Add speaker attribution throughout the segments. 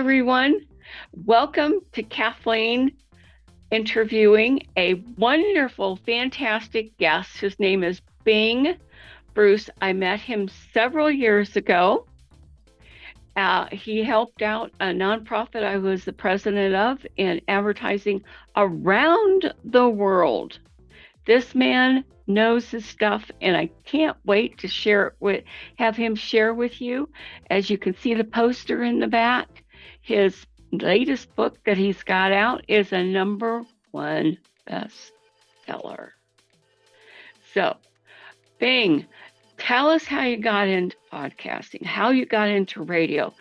Speaker 1: everyone. Welcome to Kathleen interviewing a wonderful, fantastic guest. His name is Bing Bruce. I met him several years ago. He helped out a nonprofit I was the president of in advertising around the world. This man knows his stuff, and I can't wait to have him share with you. As you can see the poster in the back, his latest book that he's got out is a #1 bestseller. So, Bing, tell us how you got into podcasting, how you got into radio,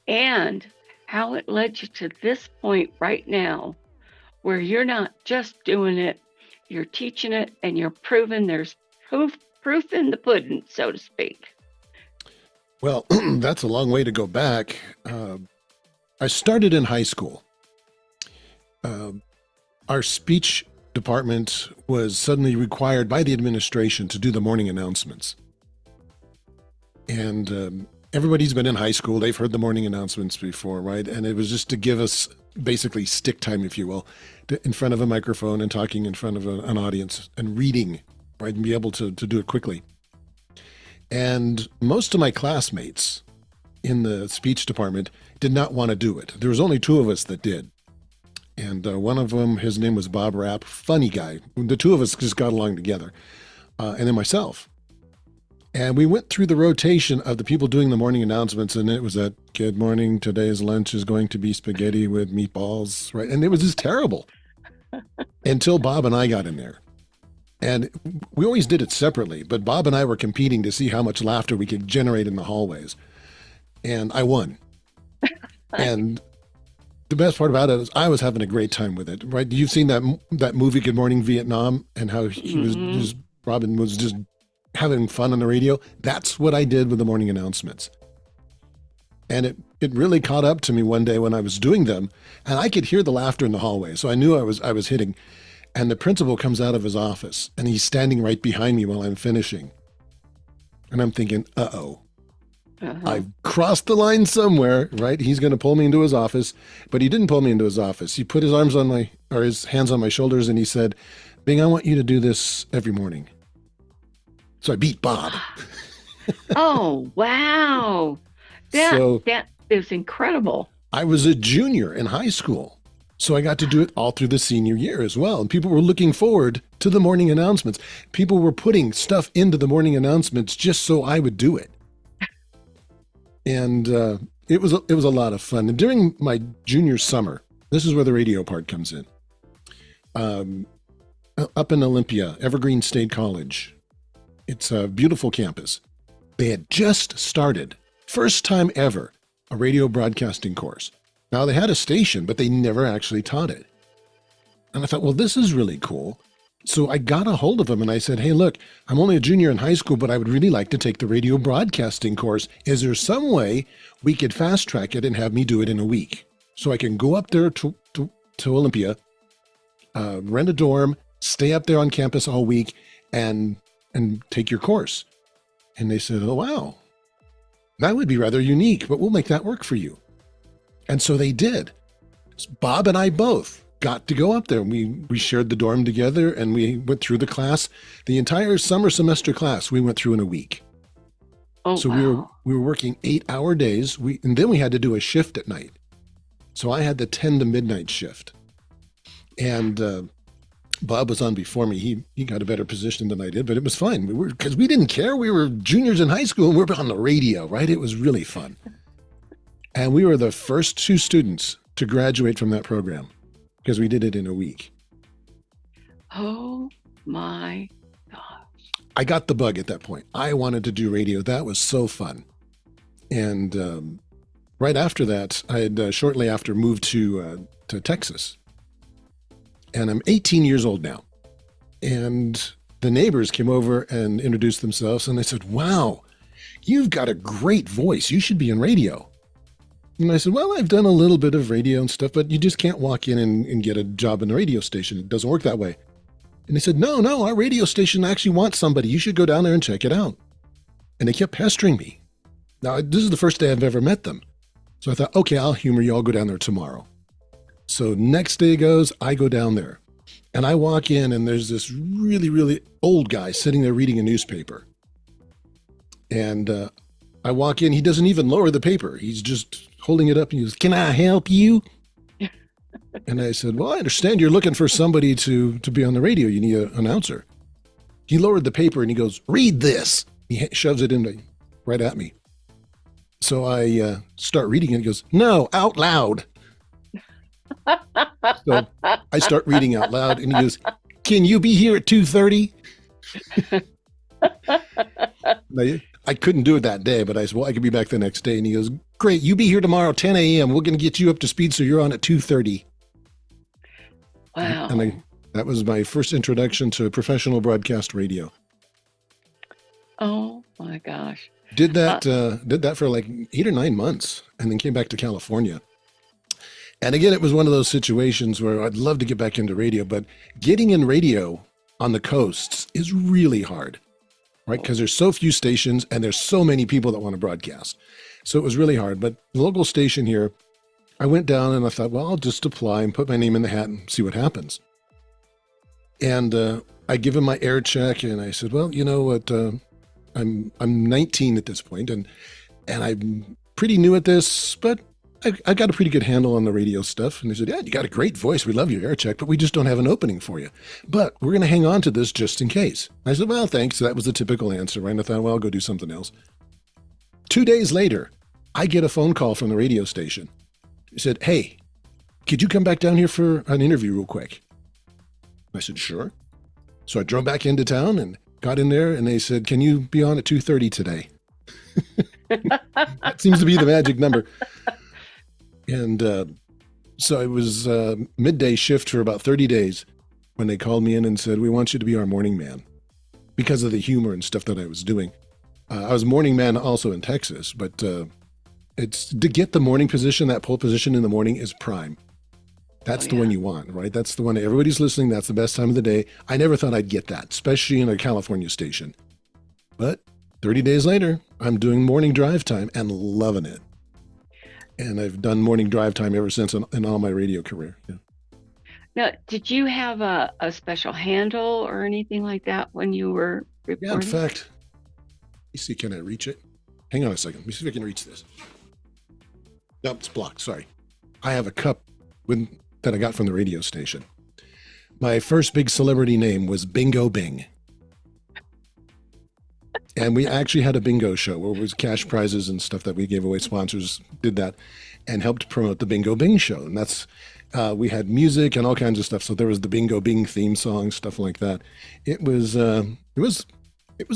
Speaker 1: and how it led you to this point right now where you're not just doing it, you're teaching it, and you're proving there's proof in the pudding, so to speak.
Speaker 2: Well, that's a long way to go back. I started in high school. Our speech department was suddenly required by the administration to do the morning announcements. And everybody's been in high school. They've heard the morning announcements before, right? And it was just to give us basically stick time, if you will, in front of a microphone and talking in front of an audience and reading, right? And be able to do it quickly. And most of my classmates in the speech department did not want to do it. There was only 2 of us that did. And one of them, his name was Bob Rapp, funny guy. The 2 of us just got along together. And then myself. And we went through the rotation of the people doing the morning announcements, and it was that, good morning, today's lunch is going to be spaghetti with meatballs, right? And it was just terrible until Bob and I got in there. And we always did it separately, but Bob and I were competing to see how much laughter we could generate in the hallways. And I won. And the best part about it is I was having a great time with it, right? You've seen that movie, Good Morning Vietnam, and how Robin was just having fun on the radio. That's what I did with the morning announcements. And it really caught up to me one day when I was doing them, and I could hear the laughter in the hallway. So I knew I was hitting. And the principal comes out of his office, and he's standing right behind me while I'm finishing. And I'm thinking, I've crossed the line somewhere, right? He's going to pull me into his office, but he didn't pull me into his office. He put his his hands on my shoulders, and he said, Bing, I want you to do this every morning. So I beat Bob.
Speaker 1: Oh, wow. That is incredible.
Speaker 2: I was a junior in high school, so I got to do it all through the senior year as well. And people were looking forward to the morning announcements. People were putting stuff into the morning announcements just so I would do it. And it was a lot of fun. And during my junior summer, this is where the radio part comes in. Up in Olympia, Evergreen State College. It's a beautiful campus. They had just started, first time ever, a radio broadcasting course. Now, they had a station, but they never actually taught it. And I thought, well, this is really cool. So I got a hold of them and I said, hey, look, I'm only a junior in high school, but I would really like to take the radio broadcasting course. Is there some way we could fast track it and have me do it in a week? So I can go up there to Olympia, rent a dorm, stay up there on campus all week, and take your course. And they said, oh, wow, that would be rather unique, but we'll make that work for you. And so they did. Bob and I both got to go up there. We shared the dorm together, and we went through the class. The entire summer semester class we went through in a week.
Speaker 1: Oh,
Speaker 2: so
Speaker 1: wow.
Speaker 2: we were working 8-hour days. And then we had to do a shift at night. So I had the 10 to midnight shift. And Bob was on before me. He got a better position than I did, but it was fun. Because we didn't care. We were juniors in high school, and we were on the radio, right? It was really fun. And we were the first 2 students to graduate from that program because we did it in a week.
Speaker 1: Oh my gosh.
Speaker 2: I got the bug at that point. I wanted to do radio. That was so fun. And right after that, I had shortly after moved to Texas. And I'm 18 years old now. And the neighbors came over and introduced themselves, and they said, wow, you've got a great voice. You should be in radio. And I said, well, I've done a little bit of radio and stuff, but you just can't walk in and get a job in a radio station. It doesn't work that way. And they said, no, our radio station actually wants somebody. You should go down there and check it out. And they kept pestering me. Now, this is the first day I've ever met them. So I thought, okay, I'll humor you. I'll go down there tomorrow. So next day goes, I go down there and I walk in and there's this really, really old guy sitting there reading a newspaper. And I walk in, he doesn't even lower the paper. He's just holding it up and he goes, "Can I help you?" And I said, "Well, I understand you're looking for somebody to be on the radio. You need an announcer." He lowered the paper and he goes, "Read this." He shoves it in right at me. So I start reading it. He goes, "No, out loud." So I start reading out loud and he goes, "Can you be here at 2:30?" I couldn't do it that day, but I said, "Well, I could be back the next day." And he goes, "Great, you be here tomorrow, 10 a.m. We're going to get you up to speed so you're on at 2:30.
Speaker 1: Wow.
Speaker 2: And that was my first introduction to professional broadcast radio.
Speaker 1: Oh my gosh.
Speaker 2: Did that for like 8 or 9 months and then came back to California. And again, it was one of those situations where I'd love to get back into radio, but getting in radio on the coasts is really hard, right? Because there's so few stations and there's so many people that want to broadcast. So it was really hard. But the local station here, I went down and I thought, well, I'll just apply and put my name in the hat and see what happens. And I give him my air check and I said, well, you know what, I'm 19 at this point and I'm pretty new at this, but I got a pretty good handle on the radio stuff. And they said, "Yeah, you got a great voice. We love your air check, but we just don't have an opening for you. But we're going to hang on to this just in case." I said, "Well, thanks." So that was the typical answer, right? And I thought, well, I'll go do something else. 2 days later, I get a phone call from the radio station. He said, "Hey, could you come back down here for an interview real quick?" I said, "Sure." So I drove back into town and got in there and they said, "Can you be on at 2:30 today?" That seems to be the magic number. And so it was a midday shift for about 30 days when they called me in and said, "We want you to be our morning man," because of the humor and stuff that I was doing. I was morning man also in Texas, but it's to get the morning position, that pole position in the morning is prime. That's the one you want, right? That's the one everybody's listening. That's the best time of the day. I never thought I'd get that, especially in a California station. But 30 days later, I'm doing morning drive time and loving it. And I've done morning drive time ever since in all my radio career. Yeah.
Speaker 1: Now, did you have a special handle or anything like that when you were reporting?
Speaker 2: Yeah, in fact, let me see, can I reach it? Hang on a second. Let me see if I can reach this. Nope, it's blocked. Sorry. I have a cup that I got from the radio station. My first big celebrity name was Bingo Bing. And we actually had a bingo show where it was cash prizes and stuff that we gave away. Sponsors did that and helped promote the Bingo Bing show. And that's, we had music and all kinds of stuff. So there was the Bingo Bing theme song, stuff like that. It was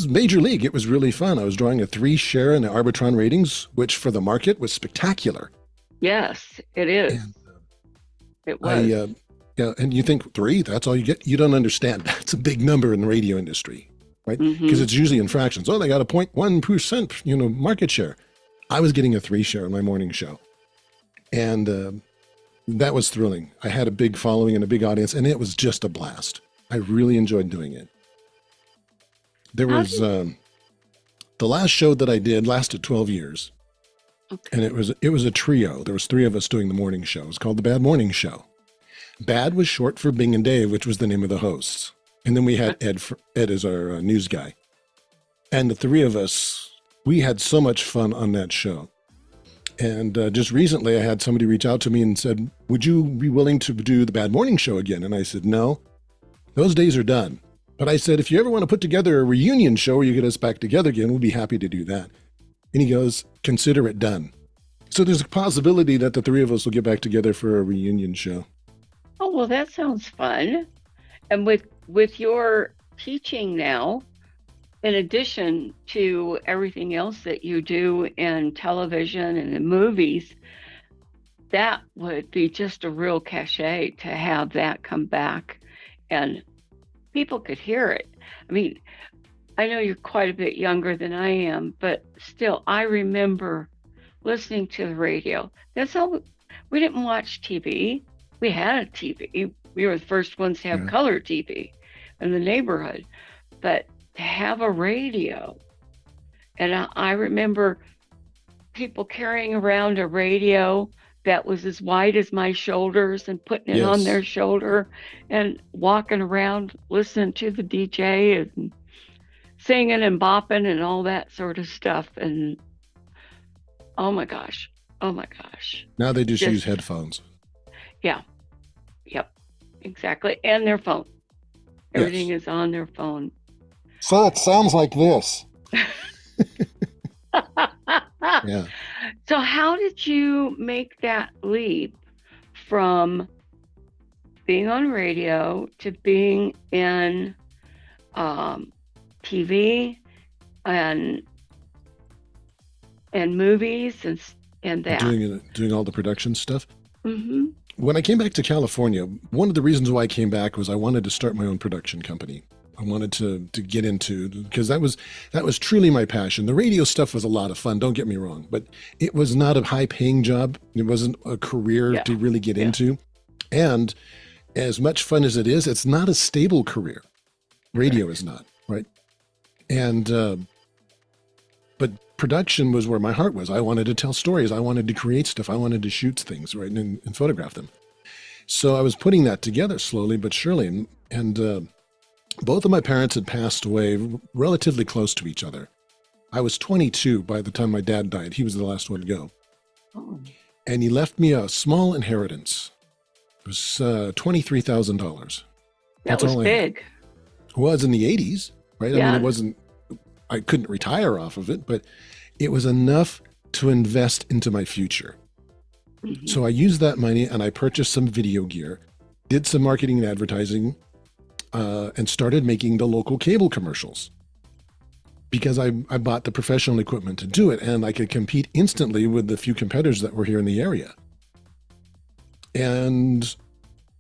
Speaker 2: major league. It was really fun. I was drawing a 3 share in the Arbitron ratings, which for the market was spectacular.
Speaker 1: Yes, it is.
Speaker 2: And,
Speaker 1: it was.
Speaker 2: Yeah. And you think 3, that's all you get. You don't understand. That's a big number in the radio industry. Right? Because it's usually in fractions. Oh, they got a 0.1%, market share. I was getting a 3 share in my morning show. And that was thrilling. I had a big following and a big audience, and it was just a blast. I really enjoyed doing it. There was, the last show that I did lasted 12 years. Okay. And it was a trio. There was 3 of us doing the morning show. It was called the Bad Morning Show. Bad was short for Bing and Dave, which was the name of the hosts. And then we had Ed as our news guy. And the 3 of us, we had so much fun on that show. And just recently I had somebody reach out to me and said, "Would you be willing to do the Bad Morning Show again?" And I said, "No, those days are done." But I said, "If you ever want to put together a reunion show where you get us back together again, we'll be happy to do that." And he goes, "Consider it done." So there's a possibility that the 3 of us will get back together for a reunion show.
Speaker 1: Oh, well, that sounds fun. And with your teaching now, in addition to everything else that you do in television and in movies, that would be just a real cachet to have that come back and people could hear it. I mean, I know you're quite a bit younger than I am, but still, I remember listening to the radio. That's all. We didn't watch TV. We had a TV. We were the first ones to have color TV in the neighborhood, but to have a radio. And I remember people carrying around a radio that was as wide as my shoulders and putting it on their
Speaker 2: Yes.
Speaker 1: shoulder and walking around listening to the DJ and singing and bopping and all that sort of stuff. And oh my gosh, oh my gosh.
Speaker 2: Now they just use
Speaker 1: Just,
Speaker 2: headphones.
Speaker 1: yeah, yep, exactly. And their phone. Everything
Speaker 2: Yes.
Speaker 1: is on their phone.
Speaker 2: So it sounds like this. Yeah.
Speaker 1: So, how did you make that leap from being on radio to being in TV and movies and that?
Speaker 2: Doing all the production stuff.
Speaker 1: Mm-hmm.
Speaker 2: When I came back to California, one of the reasons why I came back was I wanted to start my own production company. I wanted to get into, because that was truly my passion. The radio stuff was a lot of fun, don't get me wrong, but it was not a high paying job. It wasn't a career to really get into. And as much fun as it is, it's not a stable career. Radio is not, right? And but production was where my heart was. I wanted to tell stories. I wanted to create stuff. I wanted to shoot things, right, and photograph them. So I was putting that together slowly but surely. And both of my parents had passed away relatively close to each other. I was 22 by the time my dad died. He was the last one to go.
Speaker 1: Oh,
Speaker 2: And he left me a small inheritance. It was $23,000.
Speaker 1: that was big.
Speaker 2: It was in the 80s, right? I
Speaker 1: Yeah.
Speaker 2: mean, it wasn't, I couldn't retire off of it, but it was enough to invest into my future.
Speaker 1: Mhm.
Speaker 2: So I used that money and I purchased some video gear, did some marketing and advertising, and started making the local cable commercials. Because I bought the professional equipment to do it, and I could compete instantly with the few competitors that were here in the area. And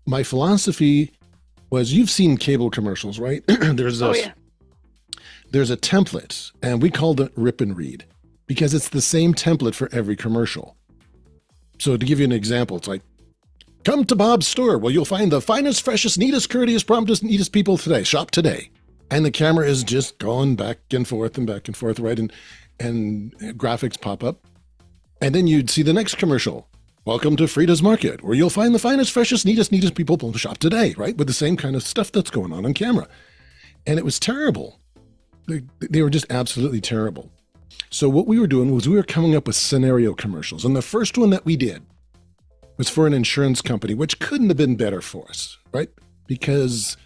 Speaker 2: my philosophy was, you've seen cable commercials, right? There's
Speaker 1: Oh yeah.
Speaker 2: there's a template, and we called it rip and read because it's the same template for every commercial. So to give you an example, it's like, come to Bob's store where you'll find the finest, freshest, neatest, courteous, promptest, neatest people today. Shop today. And the camera is just going back and forth, right? And graphics pop up. And then you'd see the next commercial. Welcome to Frida's Market, where you'll find the finest, freshest, neatest people to shop today, right? With the same kind of stuff that's going on camera. And it was terrible. They were just absolutely terrible. So what we were doing was we were coming up with scenario commercials. And the first one that we did was for an insurance company, which couldn't have been better for us, right? Because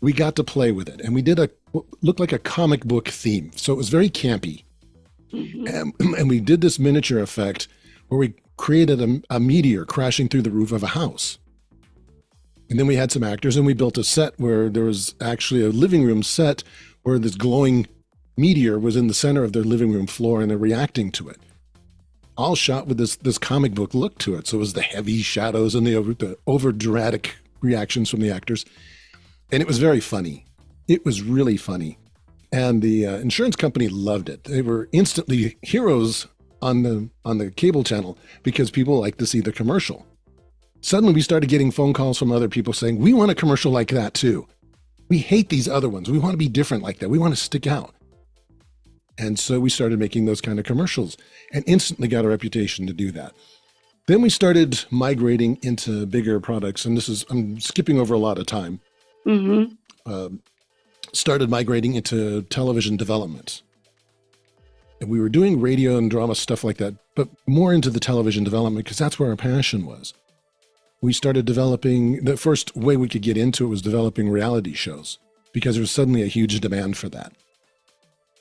Speaker 2: we got to play with it. And we did what looked like a comic book theme. So it was very campy.
Speaker 1: Mhm.
Speaker 2: And we did this miniature effect where we created a meteor crashing through the roof of a house. And then we had some actors and we built a set where there was actually a living room set where this glowing meteor was in the center of their living room floor and they're reacting to it. All shot with this comic book look to it. So it was the heavy shadows and the over dramatic reactions from the actors. And it was very funny. It was really funny. And the insurance company loved it. They were instantly heroes on the cable channel because people like to see the commercial. Suddenly we started getting phone calls from other people saying, we want a commercial like that too. We hate these other ones. We want to be different like that. We want to stick out. And so we started making those kind of commercials and instantly got a reputation to do that. Then we started migrating into bigger products. And I'm skipping over a lot of time.
Speaker 1: Mm-hmm.
Speaker 2: Started migrating into television development. And we were doing radio and drama stuff like that, but more into the television development because that's where our passion was. We started developing, the first way we could get into it was developing reality shows because there was suddenly a huge demand for that.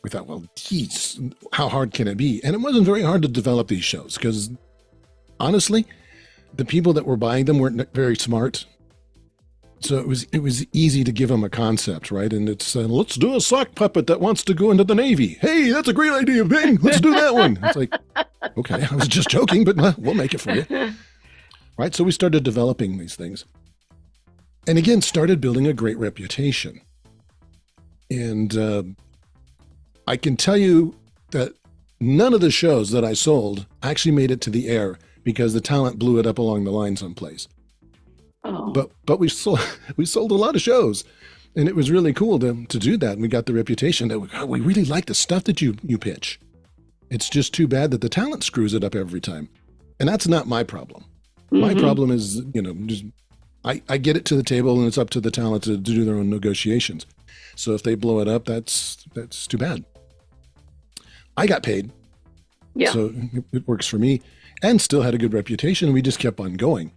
Speaker 2: We thought, well, geez, how hard can it be? And it wasn't very hard to develop these shows because honestly, the people that were buying them weren't very smart. So it was easy to give them a concept, right? And it's, let's do a sock puppet that wants to go into the Navy. Hey, that's a great idea, Bing. Let's do that one. It's like, okay, I was just joking, but we'll make it for you. Right? So we started developing these things. And again, started building a great reputation. And I can tell you that none of the shows that I sold actually made it to the air because the talent blew it up along the line someplace.
Speaker 1: Oh.
Speaker 2: But we sold a lot of shows, and it was really cool to do that. And we got the reputation that we really like the stuff that you pitch, It's just too bad that the talent screws it up every time. And that's not my problem. My
Speaker 1: Mm-hmm.
Speaker 2: problem is, just I get it to the table and it's up to the talent to do their own negotiations. So if they blow it up, that's too bad. I got paid,
Speaker 1: Yeah.
Speaker 2: so it works for me, and still had a good reputation. We just kept on going.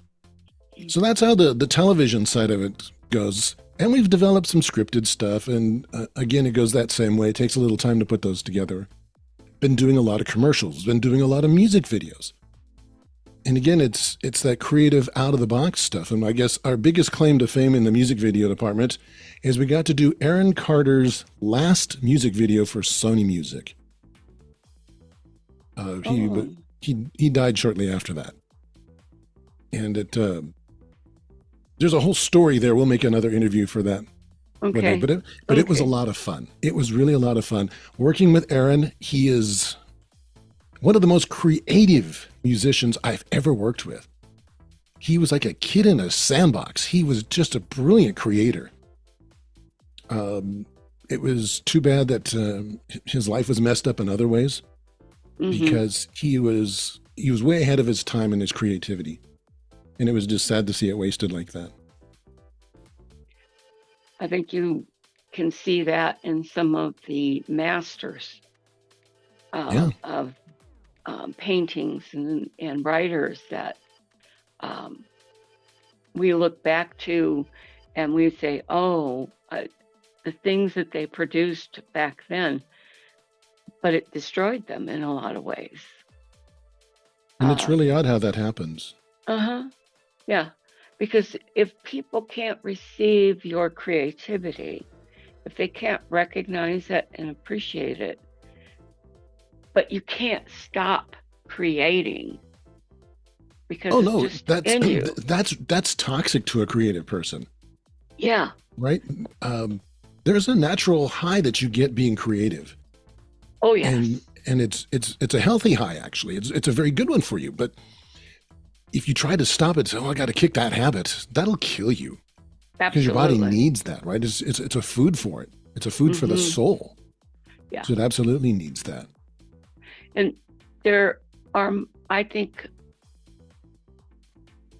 Speaker 2: So that's how the television side of it goes. And we've developed some scripted stuff, and again, it goes that same way. It takes a little time to put those together. Been doing a lot of commercials. Been doing a lot of music videos. And again, it's that creative out of the box stuff. And I guess our biggest claim to fame in the music video department is we got to do Aaron Carter's last music video for Sony Music.
Speaker 1: Oh,
Speaker 2: He died shortly after that, and there's a whole story there. We'll make another interview for that.
Speaker 1: okay.
Speaker 2: But it was a lot of fun. It was really a lot of fun working with Aaron. He is one of the most creative musicians I've ever worked with. He was like a kid in a sandbox. He was just a brilliant creator. It was too bad that his life was messed up in other ways, because he was way ahead of his time in his creativity, and it was just sad to see it wasted like that.
Speaker 1: I think you can see that in some of the masters
Speaker 2: Yeah.
Speaker 1: of paintings and writers that we look back to, and we say, oh, the things that they produced back then, but it destroyed them in a lot of ways.
Speaker 2: And it's really odd how that happens.
Speaker 1: Yeah, because if people can't receive your creativity, if they can't recognize it and appreciate it, but you can't stop creating because
Speaker 2: Oh
Speaker 1: it's
Speaker 2: no,
Speaker 1: just in you.
Speaker 2: that's toxic to a creative person,
Speaker 1: Yeah.
Speaker 2: right? There's a natural high that you get being creative,
Speaker 1: Oh yes.
Speaker 2: and it's a healthy high, actually. It's a very good one for you. But if you try to stop it, say, "Oh, I got to kick that habit," that'll kill you, because your body
Speaker 1: Absolutely.
Speaker 2: needs that, right? It's a food for it. It's a food for the soul.
Speaker 1: Yeah.
Speaker 2: So it absolutely needs that.
Speaker 1: And there are, I think,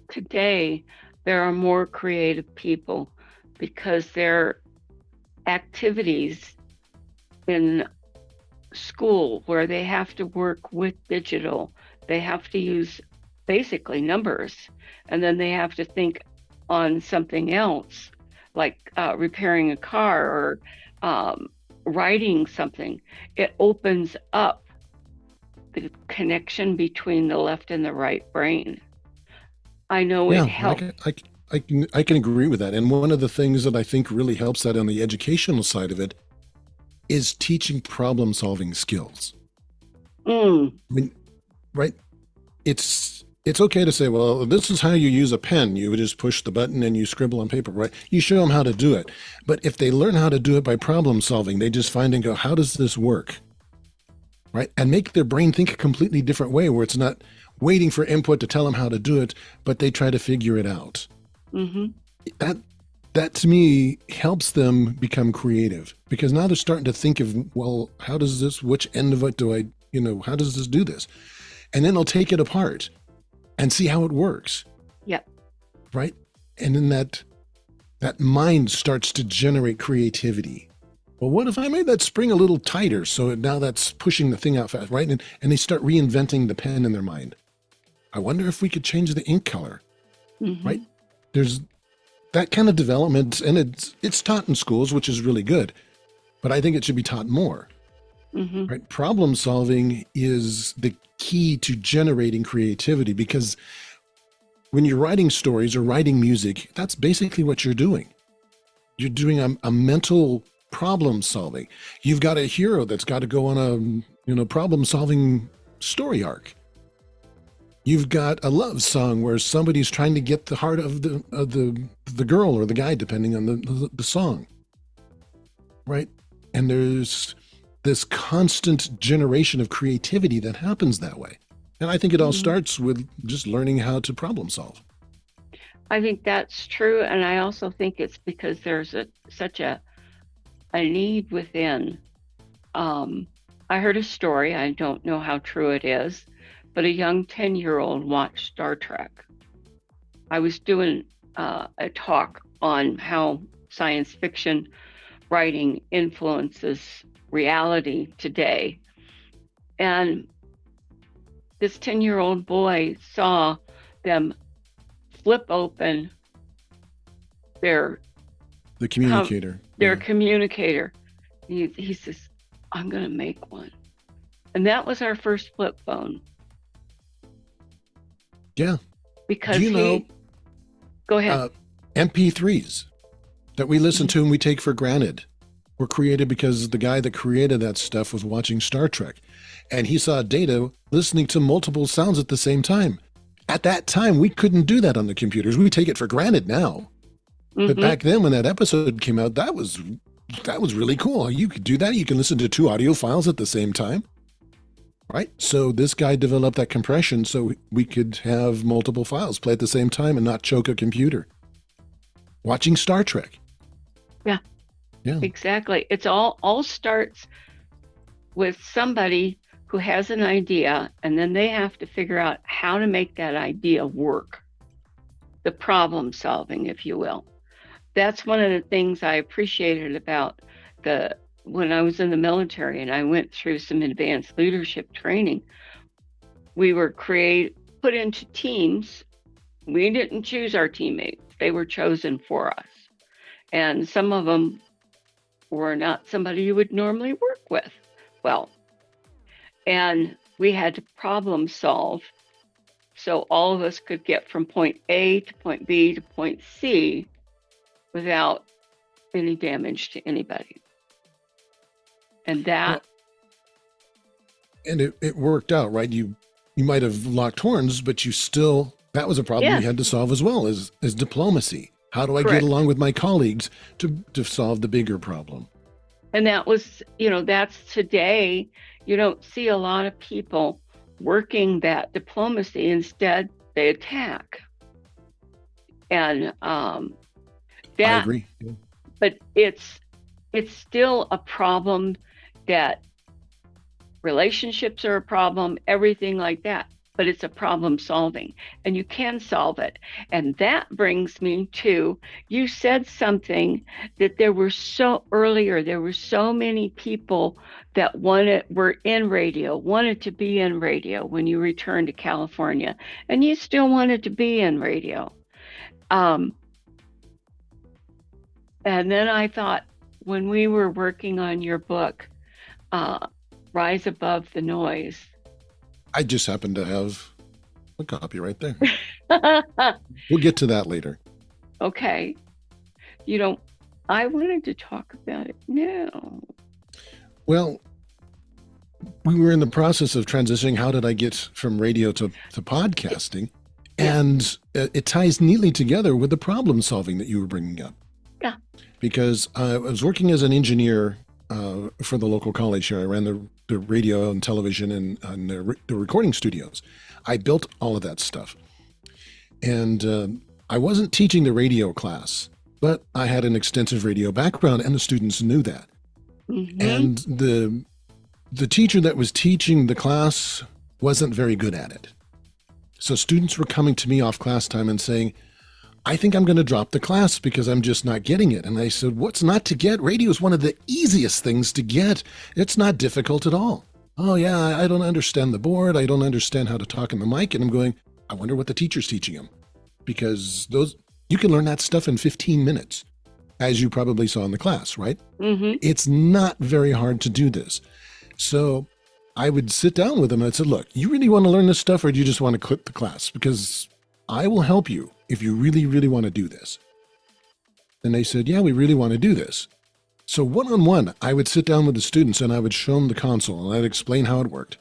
Speaker 1: today there are more creative people because their activities in school where they have to work with digital, they have to use basically numbers, and then they have to think on something else, like repairing a car or writing something. It opens up the connection between the left and the right brain. I know it
Speaker 2: Yeah,
Speaker 1: helps.
Speaker 2: I can agree with that. And one of the things that I think really helps that on the educational side of it is teaching problem solving skills. I mean, right? It's okay to say, well, this is how you use a pen. You would just push the button and you scribble on paper, right? You show them how to do it. But if they learn how to do it by problem solving, they just find and go, how does this work? Right? And make their brain think a completely different way, where it's not waiting for input to tell them how to do it, but they try to figure it out. That to me helps them become creative, because now they're starting to think of, well, how does this, which end of it do I, how does this do this? And then they'll take it apart and see how it works.
Speaker 1: Yep.
Speaker 2: Right? And then that mind starts to generate creativity. Well, what if I made that spring a little tighter, so now that's pushing the thing out fast, right? And they start reinventing the pen in their mind. I wonder if we could change the ink color, right? There's that kind of development, and it's taught in schools, which is really good, but I think it should be taught more. Right? Problem solving is the key to generating creativity, because when you're writing stories or writing music, that's basically what you're doing. You're doing a mental problem solving. You've got a hero that's got to go on a problem solving story arc. You've got a love song where somebody's trying to get the heart of the girl or the guy, depending on the song, right? And there's this constant generation of creativity that happens that way. And I think it all starts with just learning how to problem solve.
Speaker 1: I think that's true, and I also think it's because there's such a need within I heard a story, I don't know how true it is, but a young 10-year-old watched Star Trek. I was doing a talk on how science fiction writing influences reality today. And this 10-year-old boy saw them flip open their
Speaker 2: The communicator.
Speaker 1: communicator. He says, I'm going to make one. And that was our first flip phone.
Speaker 2: Yeah.
Speaker 1: Because
Speaker 2: Do you know,
Speaker 1: go ahead.
Speaker 2: MP3s that we listen to and we take for granted were created because the guy that created that stuff was watching Star Trek. And he saw data listening to multiple sounds at the same time. At that time, we couldn't do that on the computers. We take it for granted now. But back then, when that episode came out, that was really cool. You could do that. You can listen to 2 audio files at the same time, right? So this guy developed that compression so we could have multiple files play at the same time and not choke a computer. Watching Star Trek.
Speaker 1: Yeah.
Speaker 2: Yeah.
Speaker 1: Exactly. It's all starts with somebody who has an idea, and then they have to figure out how to make that idea work. The problem solving, if you will. That's one of the things I appreciated about when I was in the military and I went through some advanced leadership training. We were put into teams. We didn't choose our teammates. They were chosen for us. And some of them were not somebody you would normally work with. Well, and we had to problem solve so all of us could get from point A to point B to point C without any damage to anybody. And that...
Speaker 2: And it worked out, right? You might have locked horns, but that was a problem you had to solve as well as diplomacy. How do I get along with my colleagues to solve the bigger problem?
Speaker 1: And that was, that's today, you don't see a lot of people working that diplomacy. Instead, they attack. And
Speaker 2: I agree. Yeah.
Speaker 1: But it's still a problem that relationships are a problem, everything like that. But it's a problem solving, and you can solve it. And that brings me to, you said something that there were so many people that were in radio, wanted to be in radio when you returned to California, and you still wanted to be in radio. And then I thought, when we were working on your book, Rise Above the Noise,
Speaker 2: I just happen to have a copy right there. We'll get to that later.
Speaker 1: Okay. I wanted to talk about it now.
Speaker 2: Well, we were in the process of transitioning. How did I get from radio to podcasting? Yeah. And it ties neatly together with the problem solving that you were bringing up.
Speaker 1: Yeah.
Speaker 2: Because I was working as an engineer for the local college here. I ran the radio and television and the recording studios. I built all of that stuff. And I wasn't teaching the radio class, but I had an extensive radio background, and the students knew that. Mm-hmm. And the teacher that was teaching the class wasn't very good at it. So students were coming to me off class time and saying, I think I'm going to drop the class because I'm just not getting it. And I said, what's not to get? Radio is one of the easiest things to get. It's not difficult at all. Oh, yeah, I don't understand the board. I don't understand how to talk in the mic. And I'm going, I wonder what the teacher's teaching them. Because you can learn that stuff in 15 minutes, as you probably saw in the class, right? Mm-hmm. It's not very hard to do this. So I would sit down with them and I said, look, you really want to learn this stuff, or do you just want to quit the class? Because I will help you if you really, really want to do this. And they said, yeah, we really want to do this. So one-on-one, I would sit down with the students and I would show them the console and I'd explain how it worked.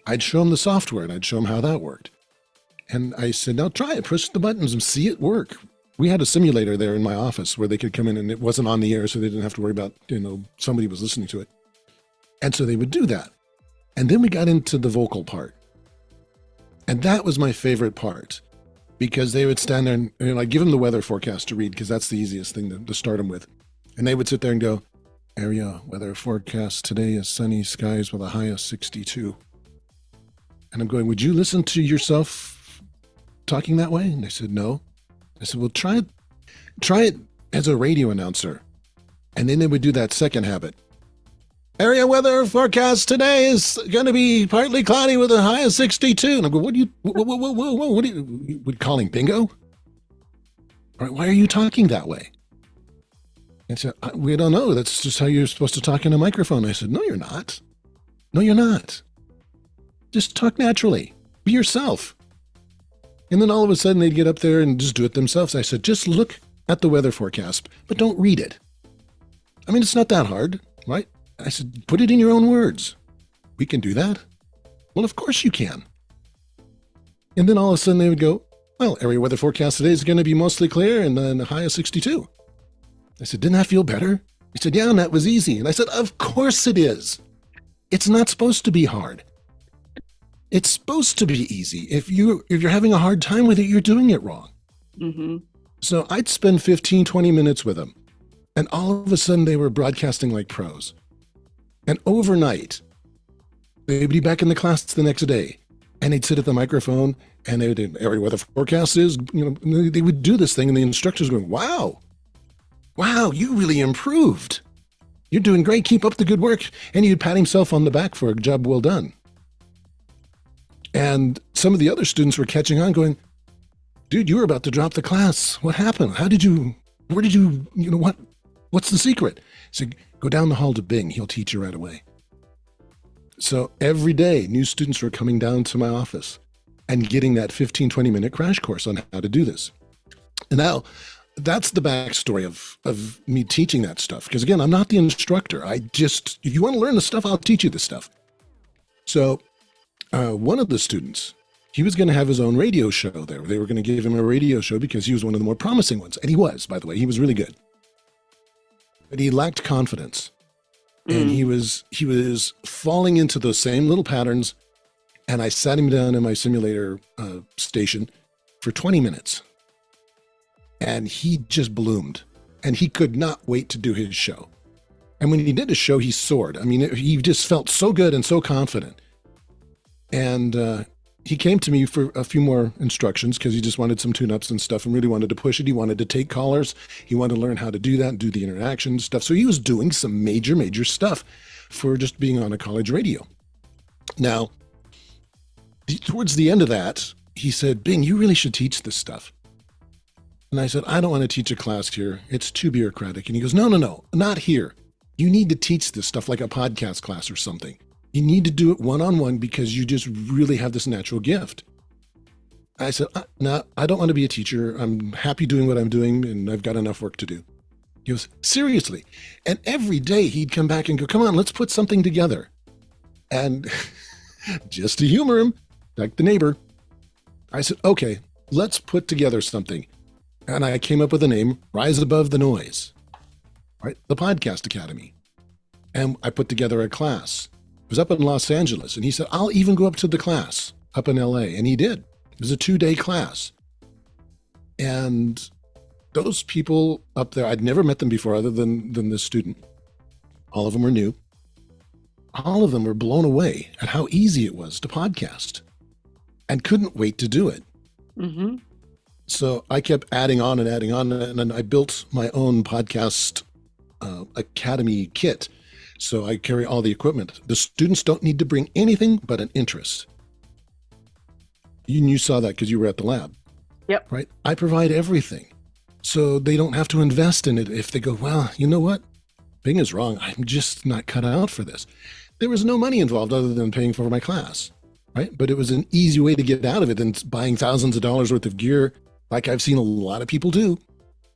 Speaker 2: I'd show them the software and I'd show them how that worked. And I said, now try it, push the buttons and see it work. We had a simulator there in my office where they could come in and it wasn't on the air, so they didn't have to worry about, somebody was listening to it. And so they would do that. And then we got into the vocal part. And that was my favorite part. Because they would stand there and I'd give them the weather forecast to read, because that's the easiest thing to start them with. And they would sit there and go, area weather forecast today is sunny skies with a high of 62. And I'm going, would you listen to yourself talking that way? And they said, no. I said, well, try it as a radio announcer. And then they would do that second habit. Area weather forecast today is going to be partly cloudy with a high of 62. And I go, what are you calling bingo? Why are you talking that way? And said, we don't know. That's just how you're supposed to talk in a microphone. I said, no, you're not. No, you're not. Just talk naturally. Be yourself. And then all of a sudden they'd get up there and just do it themselves. I said, just look at the weather forecast, but don't read it. I mean, it's not that hard, right? I said, put it in your own words. We can do that. Well, of course you can. And then all of a sudden they would go, well, area weather forecast today is going to be mostly clear and then a high of 62. I said, didn't that feel better? He said, yeah, and that was easy. And I said, of course it is. It's not supposed to be hard. It's supposed to be easy. If you're having a hard time with it, you're doing it wrong.
Speaker 1: Mm-hmm.
Speaker 2: So I'd spend 15, 20 minutes with them. And all of a sudden they were broadcasting like pros. And overnight, they'd be back in the class the next day. And they'd sit at the microphone and they would, area weather forecast is, they would do this thing. And the instructor's going, wow, you really improved. You're doing great. Keep up the good work. And he'd pat himself on the back for a job well done. And some of the other students were catching on going, dude, you were about to drop the class. What happened? What's the secret? So go down the hall to Bing. He'll teach you right away. So every day, new students were coming down to my office and getting that 15, 20-minute crash course on how to do this. And now that's the backstory of me teaching that stuff. Because again, I'm not the instructor. If you want to learn the stuff, I'll teach you the stuff. So one of the students, he was going to have his own radio show there. They were going to give him a radio show because he was one of the more promising ones. And he was, by the way, he was really good. But he lacked confidence. And he was falling into those same little patterns. And I sat him down in my simulator station for 20 minutes. And he just bloomed. And he could not wait to do his show. And when he did his show, he soared. I mean, he just felt so good and so confident. And he came to me for a few more instructions because he just wanted some tune-ups and stuff and really wanted to push it. He wanted to take callers. He wanted to learn how to do that and do the interaction stuff. So he was doing some major stuff for just being on a college radio. Now, towards the end of that, he said, Bing, you really should teach this stuff. And I said, I don't want to teach a class here. It's too bureaucratic. And he goes, no, not here. You need to teach this stuff like a podcast class or something. You need to do it one-on-one because you just really have this natural gift. I said, no, I don't want to be a teacher. I'm happy doing what I'm doing and I've got enough work to do. He goes, seriously? And every day he'd come back and go, come on, let's put something together. And just to humor him, like the neighbor, I said, okay, let's put together something. And I came up with a name, Rise Above the Noise, right? The Podcast Academy. And I put together a class. It was up in Los Angeles. And he said, I'll even go up to the class up in LA. And he did. It was a 2-day class. And those people up there, I'd never met them before other than this student. All of them were new. All of them were blown away at how easy it was to podcast and couldn't wait to do it.
Speaker 1: Mm-hmm.
Speaker 2: So I kept adding on, and then I built my own podcast academy kit. So I carry all the equipment. The students don't need to bring anything but an interest. You saw that because you were at the lab.
Speaker 1: Yep.
Speaker 2: Right? I provide everything. So they don't have to invest in it if they go, well, you know what? Bing is wrong. I'm just not cut out for this. There was no money involved other than paying for my class, right? But it was an easy way to get out of it than buying thousands of dollars worth of gear like I've seen a lot of people do.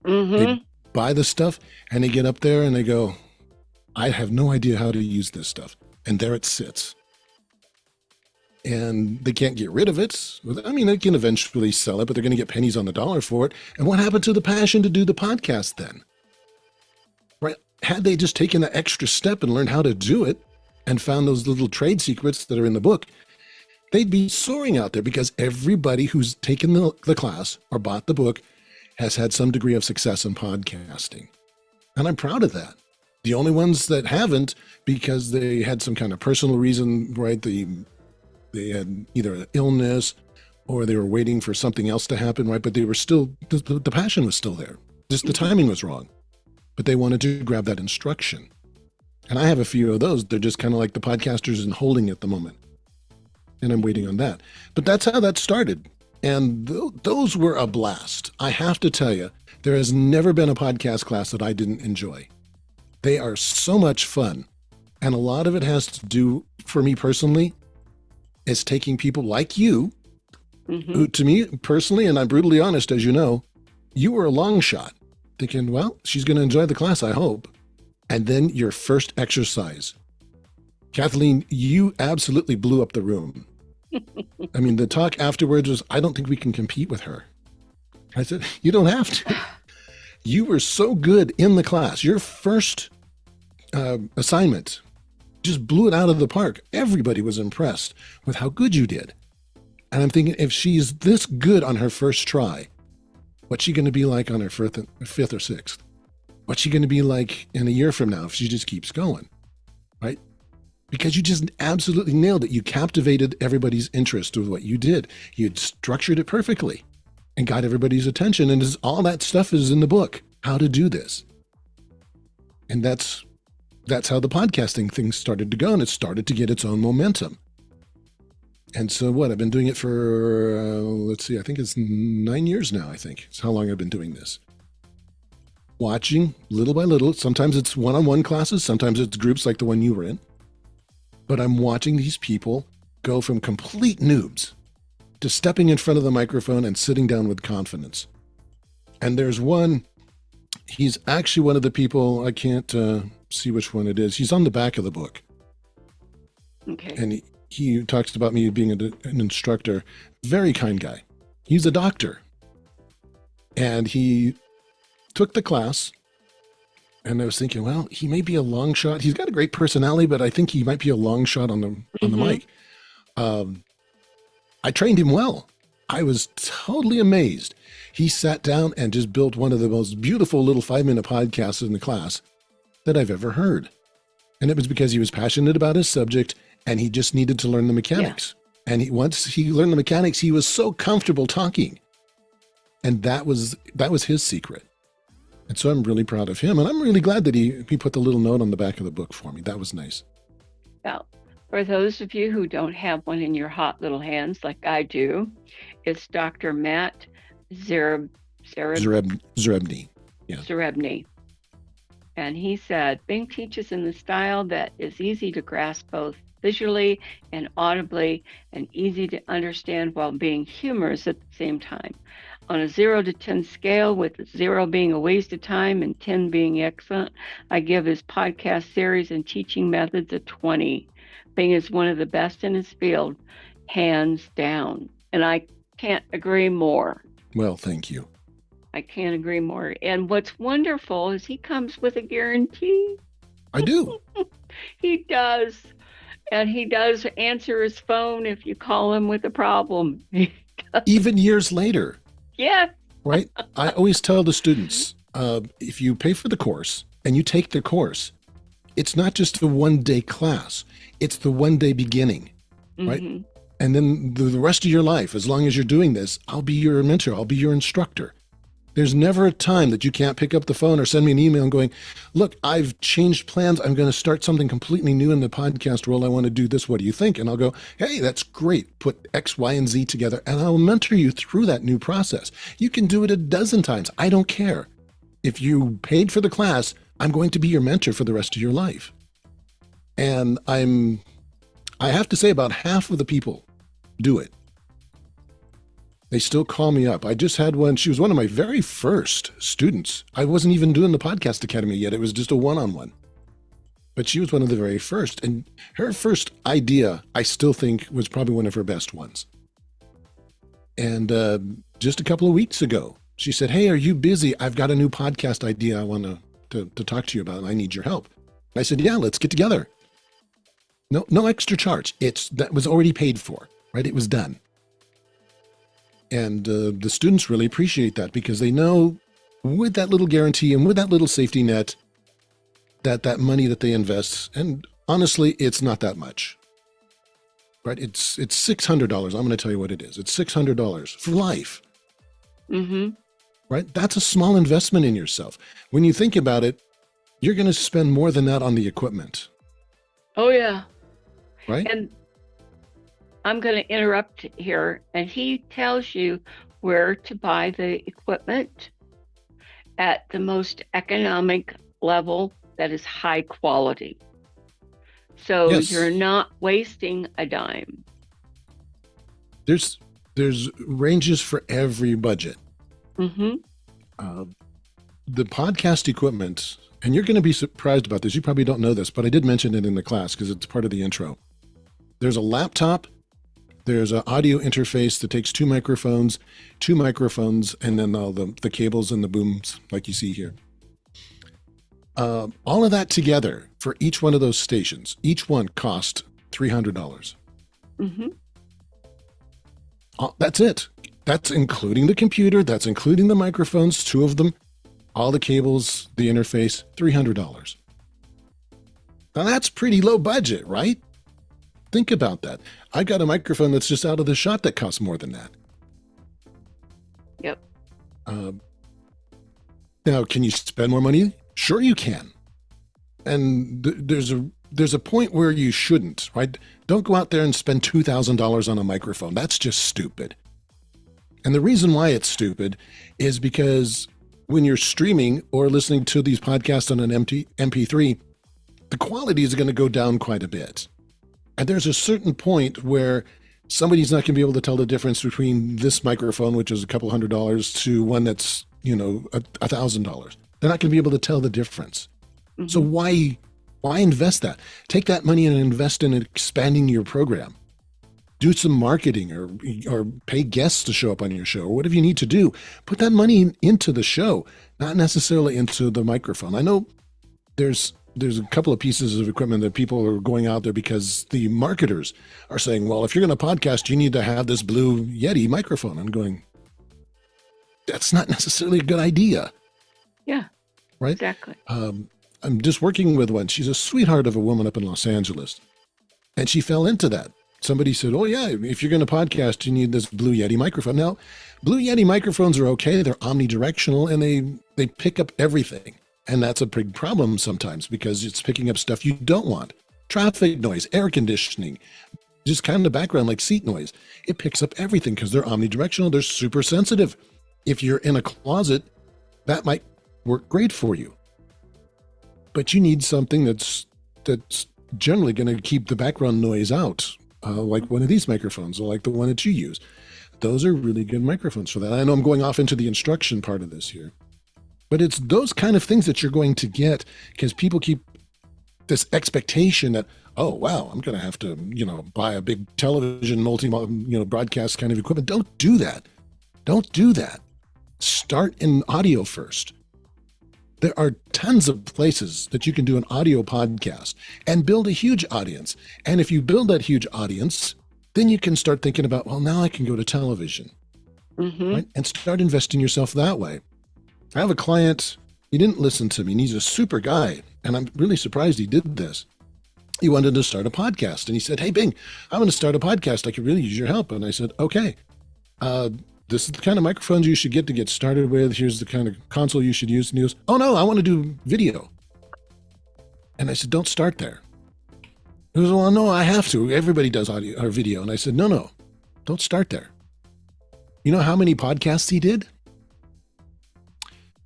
Speaker 1: Mm-hmm.
Speaker 2: They buy the stuff and they get up there and they go, I have no idea how to use this stuff. And there it sits. And they can't get rid of it. I mean, they can eventually sell it, but they're going to get pennies on the dollar for it. And what happened to the passion to do the podcast then? Right? Had they just taken that extra step and learned how to do it and found those little trade secrets that are in the book, they'd be soaring out there because everybody who's taken the class or bought the book has had some degree of success in podcasting. And I'm proud of that. The only ones that haven't, because they had some kind of personal reason, right? They had either an illness or they were waiting for something else to happen, right? But they were still, the passion was still there. Just the timing was wrong. But they wanted to grab that instruction. And I have a few of those. They're just kind of like the podcasters in holding at the moment. And I'm waiting on that. But that's how that started. And those were a blast. I have to tell you, there has never been a podcast class that I didn't enjoy. They are so much fun. And a lot of it has to do, for me personally, is taking people like you, who to me personally, and I'm brutally honest, as you know, you were a long shot. Thinking, well, she's going to enjoy the class, I hope. And then your first exercise. Kathleen, you absolutely blew up the room. I mean, the talk afterwards was, I don't think we can compete with her. I said, you don't have to. You were so good in the class. Your first assignment just blew it out of the park. Everybody was impressed with how good you did. And I'm thinking, if she's this good on her first try, what's she going to be like on her fifth or sixth? What's she going to be like in a year from now if she just keeps going, right? Because you just absolutely nailed it. You captivated everybody's interest with what you did. You had structured it perfectly and got everybody's attention. And all that stuff is in the book, how to do this. And that's how the podcasting thing started to go, and it started to get its own momentum. And so I've been doing it for, I think it's 9 years now, I think. It's how long I've been doing this. Watching little by little. Sometimes it's one-on-one classes. Sometimes it's groups like the one you were in. But I'm watching these people go from complete noobs to stepping in front of the microphone and sitting down with confidence. And there's one, he's actually one of the people, I can't see which one it is. He's on the back of the book.
Speaker 1: Okay.
Speaker 2: And he talks about me being an instructor. Very kind guy. He's a doctor. And he took the class. And I was thinking, well, he may be a long shot. He's got a great personality, but I think he might be a long shot on the mic. I trained him well. I was totally amazed. He sat down and just built one of the most beautiful little 5-minute podcasts in the class that I've ever heard. And it was because he was passionate about his subject and he just needed to learn the mechanics. Yeah. And once he learned the mechanics, he was so comfortable talking. And that was his secret. And so I'm really proud of him. And I'm really glad that he put the little note on the back of the book for me. That was nice.
Speaker 1: Well, for those of you who don't have one in your hot little hands like I do, it's Dr. Matt Zerebny.
Speaker 2: Yeah.
Speaker 1: Zerebny. And he said, Bing teaches in the style that is easy to grasp both visually and audibly and easy to understand while being humorous at the same time. On a 0 to 10 scale, with 0 being a waste of time and 10 being excellent, I give his podcast series and teaching methods a 20. Bing is one of the best in his field, hands down. And I can't agree more.
Speaker 2: Well, thank you.
Speaker 1: I can't agree more. And what's wonderful is he comes with a guarantee.
Speaker 2: I do.
Speaker 1: He does. And he does answer his phone if you call him with a problem.
Speaker 2: Even years later.
Speaker 1: Yeah.
Speaker 2: Right? I always tell the students, if you pay for the course and you take the course, it's not just the one-day class. It's the one-day beginning, right? Mm-hmm. And then the rest of your life, as long as you're doing this, I'll be your mentor. I'll be your instructor. There's never a time that you can't pick up the phone or send me an email going, look, I've changed plans. I'm going to start something completely new in the podcast world. I want to do this. What do you think? And I'll go, hey, that's great. Put X, Y, and Z together, and I'll mentor you through that new process. You can do it a dozen times. I don't care. If you paid for the class, I'm going to be your mentor for the rest of your life. And I have to say about half of the people do it. They still call me up. I just had one. She was one of my very first students. I wasn't even doing the Podcast Academy yet. It was just a one-on-one. But she was one of the very first. And her first idea, I still think, was probably one of her best ones. And just a couple of weeks ago, she said, hey, are you busy? I've got a new podcast idea I want to talk to you about, and I need your help. I said, yeah, let's get together. No extra charge. That was already paid for, right? It was done. And the students really appreciate that because they know with that little guarantee and with that little safety net, that money that they invest, and honestly, it's not that much, right? It's $600. I'm going to tell you what it is. It's $600 for life,
Speaker 1: Mm-hmm.
Speaker 2: right? That's a small investment in yourself. When you think about it, you're going to spend more than that on the equipment,
Speaker 1: Oh, yeah.
Speaker 2: right?
Speaker 1: And I'm going to interrupt here. And he tells you where to buy the equipment at the most economic level that is high quality. So you're
Speaker 2: Yes,
Speaker 1: not wasting a dime.
Speaker 2: there's ranges for every budget.
Speaker 1: Mm-hmm.
Speaker 2: Uh, the podcast equipment, and you're going to be surprised about this. You probably don't know this, but I did mention it in the class because it's part of the intro. There's a laptop, there's an audio interface that takes two microphones, and then all the cables and the booms like you see here. All of that together for each one of those stations, each one cost $300.
Speaker 1: Mm-hmm.
Speaker 2: That's it. That's including the computer, that's including the microphones, two of them, all the cables, the interface, $300. Now that's pretty low budget, right? Think about that. I got a microphone that's just out of the shop that costs more than that.
Speaker 1: Yep.
Speaker 2: Now, can you spend more money? Sure you can. And there's a point where you shouldn't, right? Don't go out there and spend $2,000 on a microphone. That's just stupid. And the reason why it's stupid is because when you're streaming or listening to these podcasts on an MP3, the quality is going to go down quite a bit. And there's a certain point where somebody's not going to be able to tell the difference between this microphone, which is a couple $100s, to one that's, $1,000. They're not going to be able to tell the difference. Mm-hmm. So why invest that? Take that money and invest in expanding your program. Do some marketing or pay guests to show up on your show, or whatever you need to do. Put that money into the show, not necessarily into the microphone. I know there's a couple of pieces of equipment that people are going out there because the marketers are saying, well, if you're going to podcast, you need to have this Blue Yeti microphone. I'm going, that's not necessarily a good idea.
Speaker 1: Yeah,
Speaker 2: right?
Speaker 1: Exactly.
Speaker 2: I'm just working with one. She's a sweetheart of a woman up in Los Angeles. And she fell into that. Somebody said, oh, yeah, if you're going to podcast, you need this Blue Yeti microphone. Now, Blue Yeti microphones are okay. They're omnidirectional, and they pick up everything. And that's a big problem sometimes because it's picking up stuff you don't want. Traffic noise, air conditioning, just kind of background like seat noise. It picks up everything because they're omnidirectional. They're super sensitive. If you're in a closet, that might work great for you. But you need something that's generally going to keep the background noise out, like one of these microphones or like the one that you use. Those are really good microphones for that. I know I'm going off into the instruction part of this here. But it's those kind of things that you're going to get because people keep this expectation that, oh, wow, I'm going to have to, buy a big television, broadcast kind of equipment. Don't do that. Don't do that. Start in audio first. There are tons of places that you can do an audio podcast and build a huge audience. And if you build that huge audience, then you can start thinking about, well, now I can go to television, right? And start investing yourself that way. I have a client, he didn't listen to me, and he's a super guy, and I'm really surprised he did this. He wanted to start a podcast, and he said, hey, Bing, I'm going to start a podcast. I could really use your help. And I said, okay, this is the kind of microphones you should to get started with. Here's the kind of console you should use. And he goes, oh, no, I want to do video. And I said, don't start there. He goes, well, no, I have to. Everybody does audio or video. And I said, no, don't start there. You know how many podcasts he did?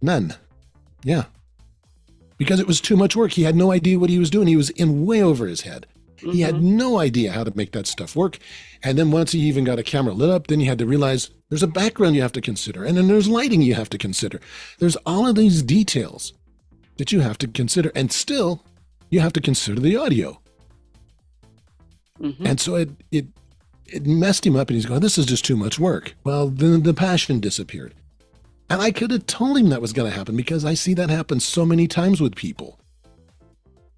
Speaker 2: None. Yeah. Because it was too much work. He had no idea what he was doing. He was in way over his head. Mm-hmm. He had no idea how to make that stuff work. And then once he even got a camera lit up, then he had to realize there's a background you have to consider. And then there's lighting you have to consider. There's all of these details that you have to consider. And still, you have to consider the audio. Mm-hmm. And so it messed him up. And he's going, this is just too much work. Well, then the passion disappeared. And I could have told him that was going to happen because I see that happen so many times with people.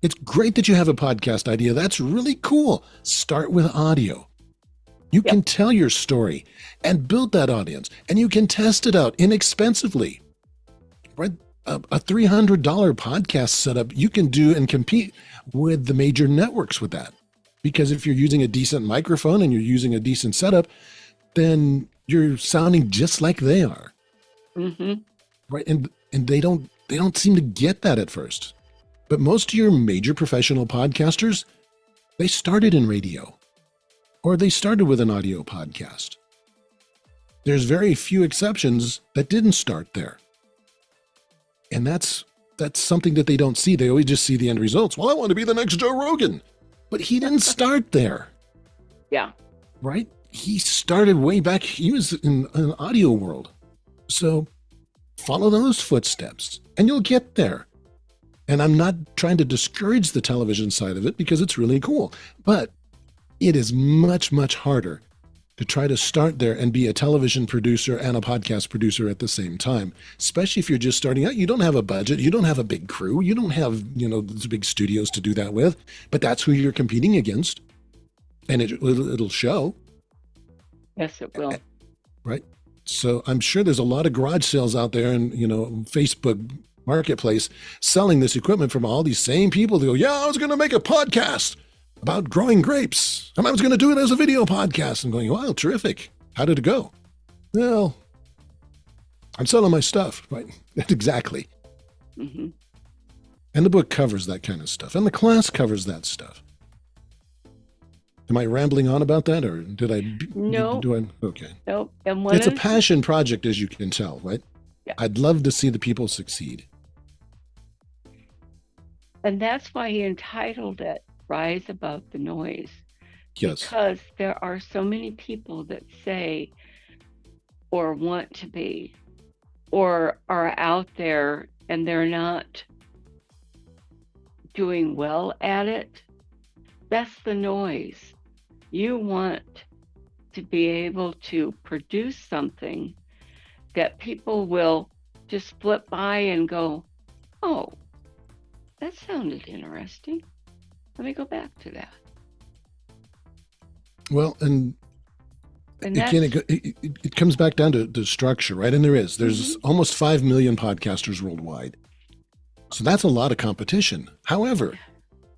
Speaker 2: It's great that you have a podcast idea. That's really cool. Start with audio. You can tell your story and build that audience, and you can test it out inexpensively. Right? a $300 podcast setup, you can do and compete with the major networks with that. Because if you're using a decent microphone and you're using a decent setup, then you're sounding just like they are.
Speaker 1: Mm-hmm.
Speaker 2: Right. And they don't seem to get that at first. But most of your major professional podcasters, they started in radio or they started with an audio podcast. There's very few exceptions that didn't start there. And that's something that they don't see. They always just see the end results. Well, I want to be the next Joe Rogan. But he didn't start there.
Speaker 1: Yeah.
Speaker 2: Right? He started way back. He was in an audio world. So follow those footsteps and you'll get there. And I'm not trying to discourage the television side of it because it's really cool. But it is much, much harder to try to start there and be a television producer and a podcast producer at the same time, especially if you're just starting out. You don't have a budget. You don't have a big crew. You don't have, those big studios to do that with, but that's who you're competing against. And it'll show.
Speaker 1: Yes, it will.
Speaker 2: Right. So I'm sure there's a lot of garage sales out there and, Facebook marketplace selling this equipment from all these same people. They go, yeah, I was going to make a podcast about growing grapes. And I was going to do it as a video podcast. I'm going, wow, terrific. How did it go? Well, I'm selling my stuff, right? Exactly.
Speaker 1: Mm-hmm.
Speaker 2: And the book covers that kind of stuff. And the class covers that stuff. Am I rambling on about that or did I?
Speaker 1: No.
Speaker 2: Okay.
Speaker 1: Nope.
Speaker 2: It's a passion project, as you can tell, right?
Speaker 1: Yeah.
Speaker 2: I'd love to see the people succeed.
Speaker 1: And that's why he entitled it Rise Above the Noise.
Speaker 2: Yes.
Speaker 1: Because there are so many people that say or want to be or are out there and they're not doing well at it. That's the noise. You want to be able to produce something that people will just flip by and go, oh, that sounded interesting. Let me go back to that.
Speaker 2: Well, and again, it comes back down to structure, right? And there's almost 5 million podcasters worldwide. So that's a lot of competition. However,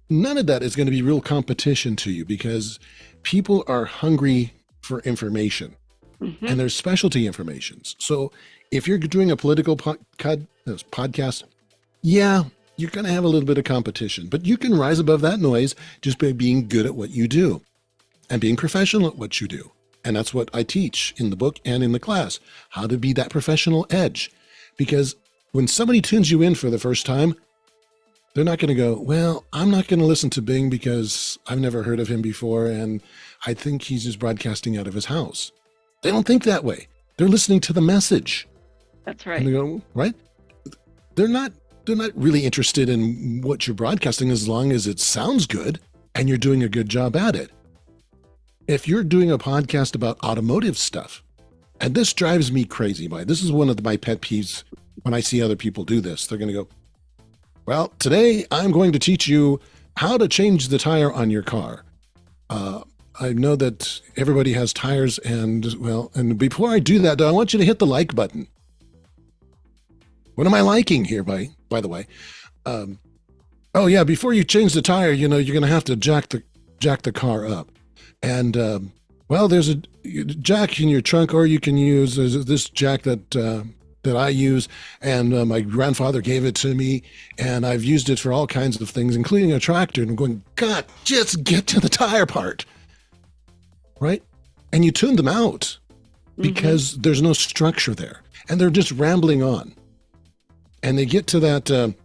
Speaker 2: none of that is going to be real competition to you because people are hungry for information and there's specialty informations. So if you're doing a political podcast, yeah, you're going to have a little bit of competition, but you can rise above that noise just by being good at what you do and being professional at what you do. And that's what I teach in the book and in the class, how to be that professional edge. Because when somebody tunes you in for the first time, they're not going to go, well, I'm not going to listen to Bing because I've never heard of him before, and I think he's just broadcasting out of his house. They don't think that way. They're listening to the message.
Speaker 1: That's right.
Speaker 2: And they go, right? They're not really interested in what you're broadcasting as long as it sounds good and you're doing a good job at it. If you're doing a podcast about automotive stuff, and this drives me crazy, this is one of my pet peeves when I see other people do this. They're going to go, well, today I'm going to teach you how to change the tire on your car. I know that everybody has tires and before I do that, though, I want you to hit the like button. What am I liking here, by the way? Oh yeah, before you change the tire, you're going to have to jack the car up. And, there's a jack in your trunk, or you can use this jack that I use, and my grandfather gave it to me, and I've used it for all kinds of things, including a tractor. And I'm going, God, just get to the tire part, right? And you tune them out because there's no structure there, and they're just rambling on. And they get to that,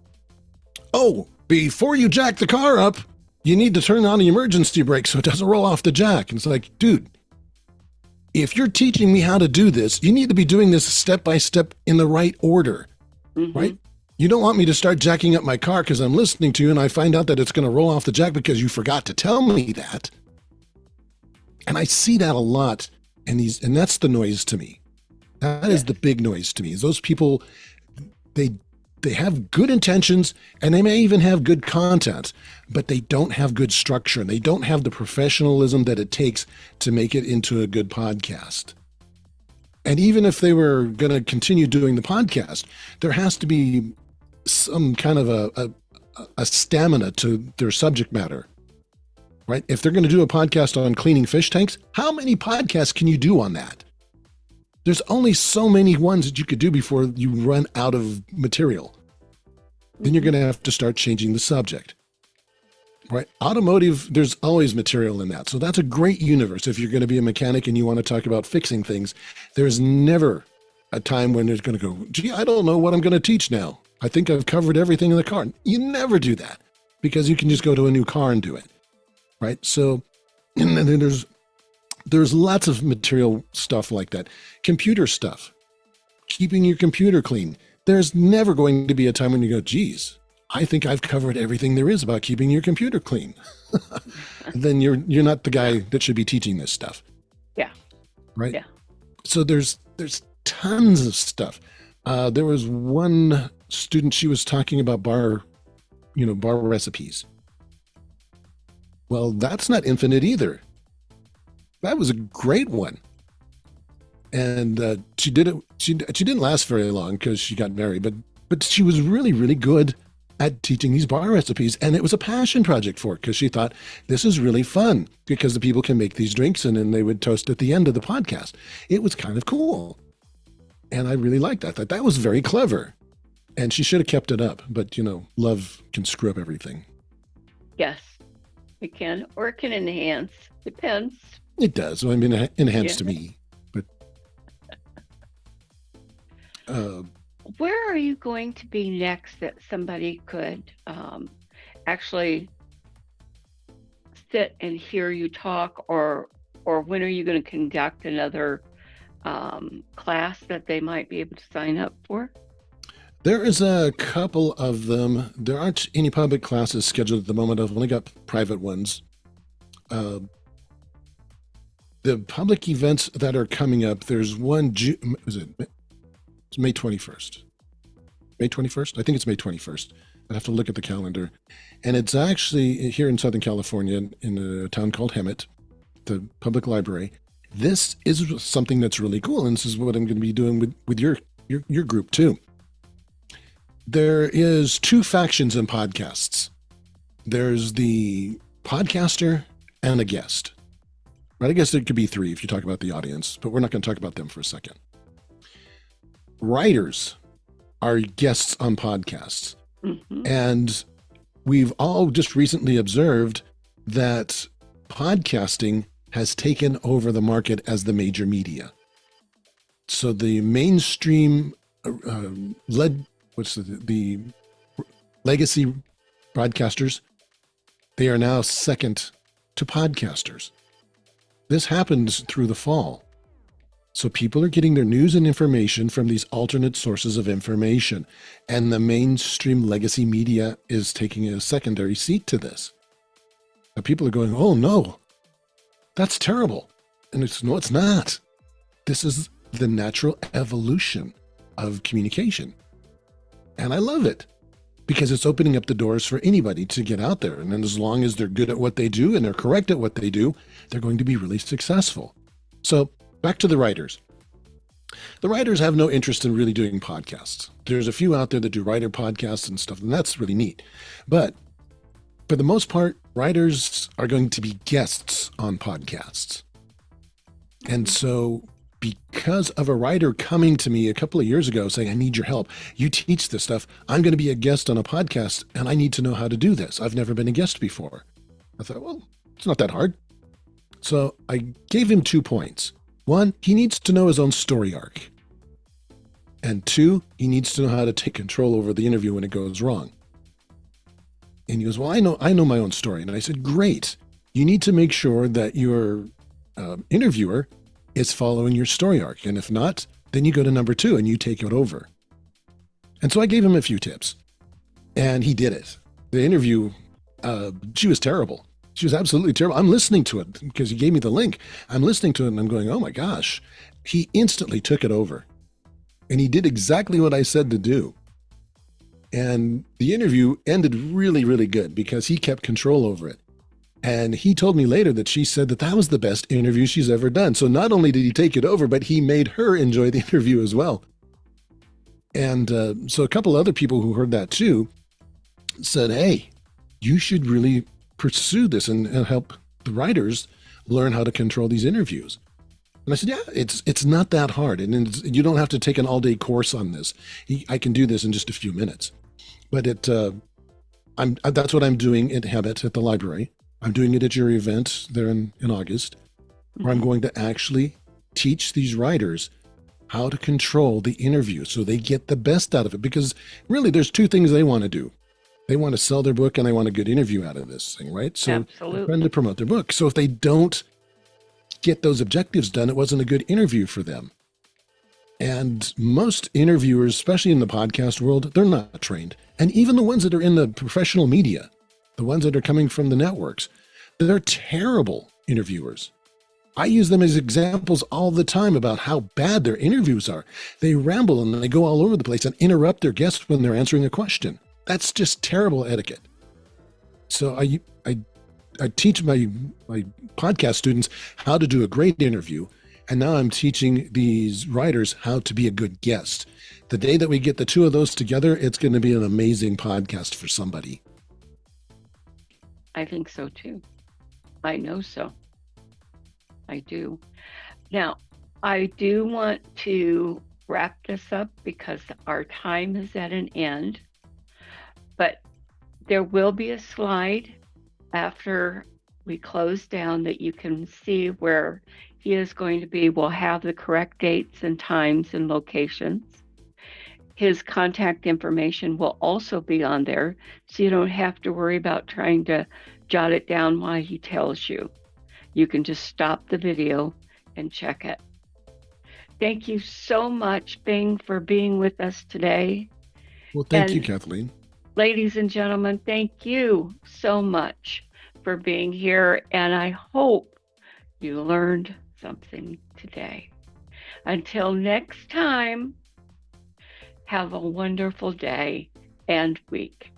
Speaker 2: before you jack the car up, you need to turn on the emergency brake so it doesn't roll off the jack. And it's like, dude, if you're teaching me how to do this, you need to be doing this step by step in the right order, right? You don't want me to start jacking up my car because I'm listening to you and I find out that it's going to roll off the jack because you forgot to tell me that. And I see that a lot, and that's the noise to me. That is the big noise to me. Is those people, they have good intentions and they may even have good content, but they don't have good structure and they don't have the professionalism that it takes to make it into a good podcast. And even if they were going to continue doing the podcast, there has to be some kind of a stamina to their subject matter, right? If they're going to do a podcast on cleaning fish tanks, how many podcasts can you do on that? There's only so many ones that you could do before you run out of material. Then you're going to have to start changing the subject, right? Automotive, there's always material in that. So that's a great universe. If you're going to be a mechanic and you want to talk about fixing things, there's never a time when it's going to go, gee, I don't know what I'm going to teach now. I think I've covered everything in the car. You never do that because you can just go to a new car and do it, right? So, and then there's lots of material stuff like that. Computer stuff, keeping your computer clean. There's never going to be a time when you go, geez, I think I've covered everything there is about keeping your computer clean. Then you're not the guy that should be teaching this stuff.
Speaker 1: Yeah.
Speaker 2: Right?
Speaker 1: Yeah.
Speaker 2: So there's tons of stuff. There was one student, she was talking about bar recipes. Well, that's not infinite either. That was a great one. And she did it. She didn't last very long because she got married, but she was really, really good at teaching these bar recipes. And it was a passion project for her because she thought this is really fun because the people can make these drinks and then they would toast at the end of the podcast. It was kind of cool. And I really liked that. I thought that was very clever. And she should have kept it up. But, love can screw up everything.
Speaker 1: Yes, it can, or it can enhance. Depends.
Speaker 2: It does. I mean, enhance to me. But
Speaker 1: where are you going to be next that somebody could actually sit and hear you talk, or when are you going to conduct another class that they might be able to sign up for?
Speaker 2: There is a couple of them. There aren't any public classes scheduled at the moment. I've only got private ones. The public events that are coming up, there's one, it's May 21st. May 21st? I think it's May 21st. I have to look at the calendar. And it's actually here in Southern California in a town called Hemet, the public library. This is something that's really cool. And this is what I'm going to be doing with your group too. There is two factions in podcasts. There's the podcaster and a guest. Right? I guess it could be three if you talk about the audience, but we're not going to talk about them for a second. Writers are guests on podcasts. Mm-hmm. And we've all just recently observed that podcasting has taken over the market as the major media. So the mainstream the legacy broadcasters, they are now second to podcasters. This happens through the fall. So people are getting their news and information from these alternate sources of information. And the mainstream legacy media is taking a secondary seat to this. Now people are going, oh no, that's terrible. And no, it's not. This is the natural evolution of communication. And I love it because it's opening up the doors for anybody to get out there. And then as long as they're good at what they do and they're correct at what they do, they're going to be really successful. So back to the writers. The writers have no interest in really doing podcasts. There's a few out there that do writer podcasts and stuff, and that's really neat. But for the most part, writers are going to be guests on podcasts. And so because of a writer coming to me a couple of years ago saying, I need your help. You teach this stuff. I'm going to be a guest on a podcast and I need to know how to do this. I've never been a guest before. I thought, well, it's not that hard. So I gave him 2 points. 1, he needs to know his own story arc. And 2, he needs to know how to take control over the interview when it goes wrong. And he goes, well, I know my own story. And I said, great. You need to make sure that your interviewer is following your story arc. And if not, then you go to number 2 and you take it over. And so I gave him a few tips and he did it. The interview, she was terrible. She was absolutely terrible. I'm listening to it because he gave me the link. I'm listening to it and I'm going, oh my gosh. He instantly took it over and he did exactly what I said to do. And the interview ended really, really good because he kept control over it. And he told me later that she said that was the best interview she's ever done. So not only did he take it over, but he made her enjoy the interview as well. And so a couple other people who heard that too said, hey, you should really pursue this and help the writers learn how to control these interviews. And I said, yeah, it's not that hard. And you don't have to take an all-day course on this. I can do this in just a few minutes. But that's what I'm doing at Habit at the library. I'm doing it at your event there in August, where I'm going to actually teach these writers how to control the interview so they get the best out of it. Because really, there's two things they want to do. They want to sell their book and they want a good interview out of this thing, right? So they're trying to promote their book. So if they don't get those objectives done, it wasn't a good interview for them. And most interviewers, especially in the podcast world, they're not trained. And even the ones that are in the professional media, the ones that are coming from the networks, they're terrible interviewers. I use them as examples all the time about how bad their interviews are. They ramble and they go all over the place and interrupt their guests when they're answering a question. That's just terrible etiquette. So I teach my podcast students how to do a great interview. And now I'm teaching these writers how to be a good guest. The day that we get the two of those together, it's going to be an amazing podcast for somebody.
Speaker 1: I think so too. I know so. I do. Now, I do want to wrap this up because our time is at an end. But there will be a slide after we close down that you can see where he is going to be. We'll have the correct dates and times and locations. His contact information will also be on there, so you don't have to worry about trying to jot it down while he tells you. You can just stop the video and check it. Thank you so much, Bing, for being with us today.
Speaker 2: Well, thank you, Kathleen.
Speaker 1: Ladies and gentlemen, thank you so much for being here, and I hope you learned something today. Until next time, have a wonderful day and week.